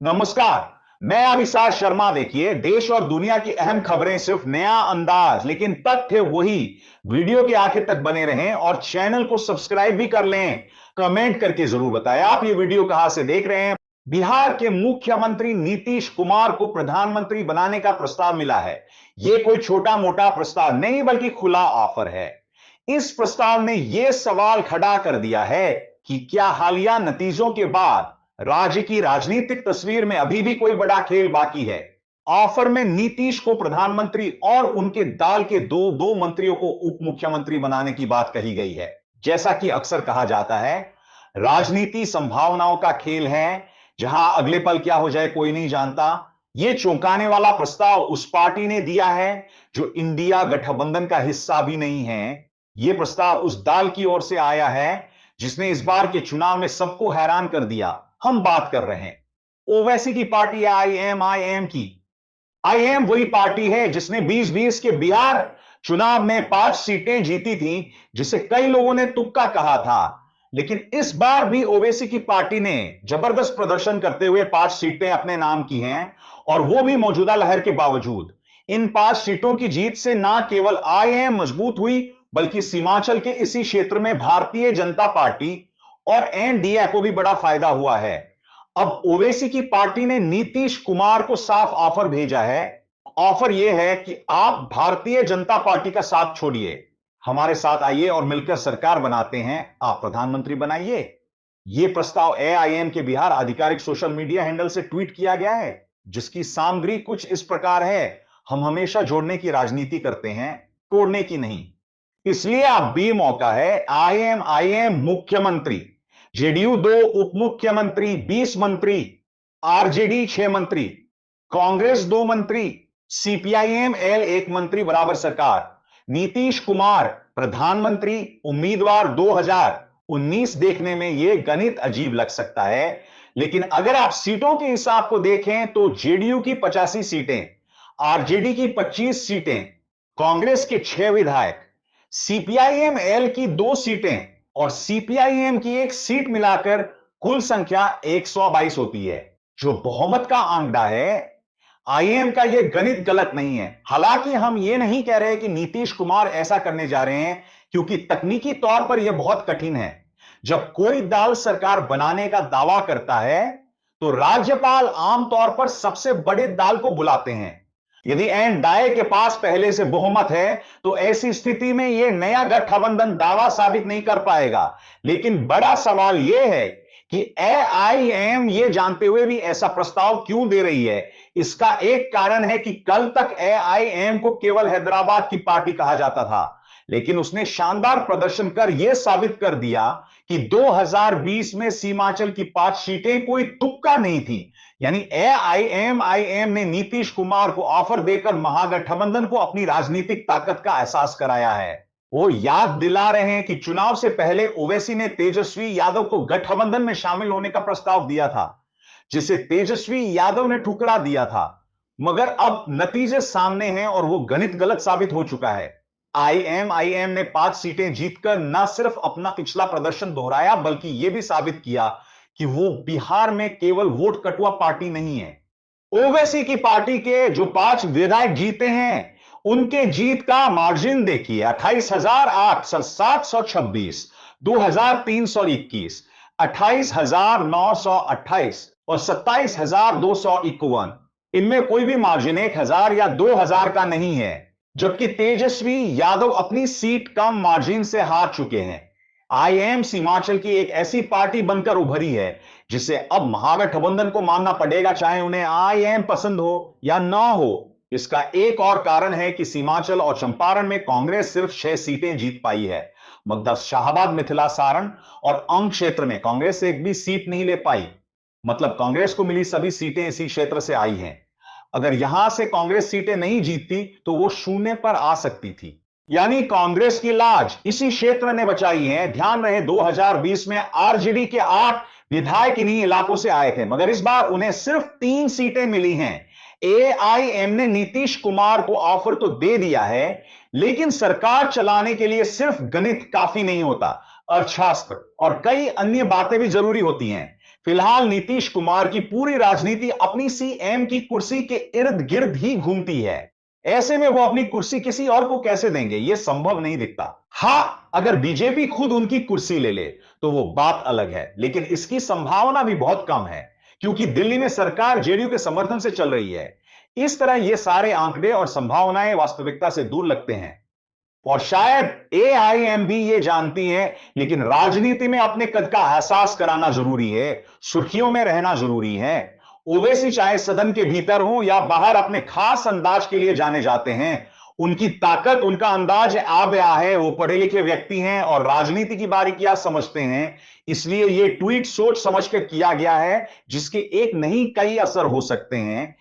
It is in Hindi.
नमस्कार। मैं अभिषेक शर्मा। देखिए, देश और दुनिया की अहम खबरें सिर्फ नया अंदाज लेकिन तथ्य वही। वीडियो के आखिर तक बने रहें और चैनल को सब्सक्राइब भी कर लें। कमेंट करके जरूर बताएं आप ये वीडियो कहां से देख रहे हैं। बिहार के मुख्यमंत्री नीतीश कुमार को प्रधानमंत्री बनाने का प्रस्ताव मिला है। यह कोई छोटा मोटा प्रस्ताव नहीं बल्कि खुला ऑफर है। इस प्रस्ताव ने यह सवाल खड़ा कर दिया है कि क्या हालिया नतीजों के बाद राज्य की राजनीतिक तस्वीर में अभी भी कोई बड़ा खेल बाकी है। ऑफर में नीतीश को प्रधानमंत्री और उनके दल के दो दो मंत्रियों को उप मुख्यमंत्री बनाने की बात कही गई है। जैसा कि अक्सर कहा जाता है, राजनीति संभावनाओं का खेल है, जहां अगले पल क्या हो जाए कोई नहीं जानता। यह चौंकाने वाला प्रस्ताव उस पार्टी ने दिया है जो इंडिया गठबंधन का हिस्सा भी नहीं है। यह प्रस्ताव उस दल की ओर से आया है जिसने इस बार के चुनाव में सबको हैरान कर दिया। हम बात कर रहे हैं ओवैसी की पार्टी है आईएम की। आईएम वही पार्टी है जिसने 2020 के बिहार चुनाव में 5 सीटें जीती थी, जिसे कई लोगों ने तुक्का कहा था। लेकिन इस बार भी ओवैसी की पार्टी ने जबरदस्त प्रदर्शन करते हुए 5 सीटें अपने नाम की हैं, और वो भी मौजूदा लहर के बावजूद। इन 5 सीटों की जीत से ना केवल आईएम मजबूत हुई, बल्कि सीमांचल के इसी क्षेत्र में भारतीय जनता पार्टी और एनडीए को भी बड़ा फायदा हुआ है। अब ओवैसी की पार्टी ने नीतीश कुमार को साफ ऑफर भेजा है। ऑफर यह है कि आप भारतीय जनता पार्टी का साथ छोड़िए, हमारे साथ आइए और मिलकर सरकार बनाते हैं, आप प्रधानमंत्री बनाइए। यह प्रस्ताव एआईएम के बिहार आधिकारिक सोशल मीडिया हैंडल से ट्वीट किया गया है, जिसकी सामग्री कुछ इस प्रकार है। हम हमेशा जोड़ने की राजनीति करते हैं, तोड़ने की नहीं। इसलिए अब भी मौका है। आईएम मुख्यमंत्री, जेडीयू 2 उप मुख्यमंत्री 20 मंत्री, आरजेडी 6 मंत्री, कांग्रेस 2 मंत्री, सीपीआईएम एल 1 मंत्री बराबर सरकार। नीतीश कुमार प्रधानमंत्री उम्मीदवार 2019। देखने में यह गणित अजीब लग सकता है, लेकिन अगर आप सीटों के हिसाब को देखें तो जेडीयू की 85 सीटें, आरजेडी की 25 सीटें, कांग्रेस के 6 विधायक, सीपीआईएम एल की 2 सीटें और सीपीआईएम की 1 सीट मिलाकर कुल संख्या 122 होती है, जो बहुमत का आंकड़ा है। आईएम का यह गणित गलत नहीं है। हालांकि हम यह नहीं कह रहे कि नीतीश कुमार ऐसा करने जा रहे हैं, क्योंकि तकनीकी तौर पर यह बहुत कठिन है। जब कोई दल सरकार बनाने का दावा करता है तो राज्यपाल आमतौर पर सबसे बड़े दल को बुलाते हैं। यदि एनडीए के पास पहले से बहुमत है तो ऐसी स्थिति में यह नया गठबंधन दावा साबित नहीं कर पाएगा। लेकिन बड़ा सवाल यह है कि एआईएम यह जानते हुए भी ऐसा प्रस्ताव क्यों दे रही है। इसका एक कारण है कि कल तक एआईएम को केवल हैदराबाद की पार्टी कहा जाता था, लेकिन उसने शानदार प्रदर्शन कर यह साबित कर दिया कि 2020 में सीमांचल की 5 सीटें कोई तुक्का नहीं थी। यानी एआईएम ने नीतीश कुमार को ऑफर देकर महागठबंधन को अपनी राजनीतिक ताकत का एहसास कराया है। वो याद दिला रहे हैं कि चुनाव से पहले ओवैसी ने तेजस्वी यादव को गठबंधन में शामिल होने का प्रस्ताव दिया था, जिसे तेजस्वी यादव ने ठुकरा दिया था। मगर अब नतीजे सामने हैं और वो गणित गलत साबित हो चुका है। आईएम ने 5 सीटें जीतकर न सिर्फ अपना पिछला प्रदर्शन दोहराया, बल्कि यह भी साबित किया कि वो बिहार में केवल वोट कटुआ पार्टी नहीं है। ओवैसी की पार्टी के जो 5 विधायक जीते हैं, उनके जीत का मार्जिन देखिए, 28,726, 2,321, 28,928 और 27,251। इनमें कोई भी मार्जिन 1,000 या 2,000 का नहीं है। जबकि तेजस्वी यादव अपनी सीट कम मार्जिन से हार चुके हैं। आईएम सीमांचल की एक ऐसी पार्टी बनकर उभरी है जिसे अब महागठबंधन को मानना पड़ेगा, चाहे उन्हें आईएम पसंद हो या ना हो। इसका एक और कारण है कि सीमांचल और चंपारण में कांग्रेस सिर्फ 6 सीटें जीत पाई है। मगध, शाहबाद, मिथिला, सारण और अंग क्षेत्र में कांग्रेस एक भी सीट नहीं ले पाई। मतलब कांग्रेस को मिली सभी सीटें इसी क्षेत्र से आई हैं। अगर यहां से कांग्रेस सीटें नहीं जीतती तो वो शून्य पर आ सकती थी। यानी कांग्रेस की लाज इसी क्षेत्र ने बचाई है। ध्यान रहे, 2020 में आरजेडी के 8 विधायक इन्हीं इलाकों से आए थे, मगर इस बार उन्हें सिर्फ 3 सीटें मिली हैं। एआईएम ने नीतीश कुमार को ऑफर तो दे दिया है, लेकिन सरकार चलाने के लिए सिर्फ गणित काफी नहीं होता, अर्थशास्त्र और कई अन्य बातें भी जरूरी होती हैं। फिलहाल नीतीश कुमार की पूरी राजनीति अपनी सीएम की कुर्सी के इर्द गिर्द ही घूमती है। ऐसे में वो अपनी कुर्सी किसी और को कैसे देंगे, यह संभव नहीं दिखता। हां, अगर बीजेपी खुद उनकी कुर्सी ले ले तो वो बात अलग है, लेकिन इसकी संभावना भी बहुत कम है क्योंकि दिल्ली में सरकार जेडीयू के समर्थन से चल रही है। इस तरह ये सारे आंकड़े और संभावनाएं वास्तविकता से दूर लगते हैं और शायद एआईएम भी ये जानती है, लेकिन राजनीति में अपने कद का एहसास कराना जरूरी है, सुर्खियों में रहना जरूरी है। ओवैसी चाहे सदन के भीतर हो या बाहर अपने खास अंदाज के लिए जाने जाते हैं। उनकी ताकत, उनका अंदाज आ गया है, वो पढ़े लिखे व्यक्ति हैं और राजनीति की बारीकियां समझते हैं। इसलिए ये ट्वीट सोच समझ कर किया गया है, जिसके एक नहीं कई असर हो सकते हैं।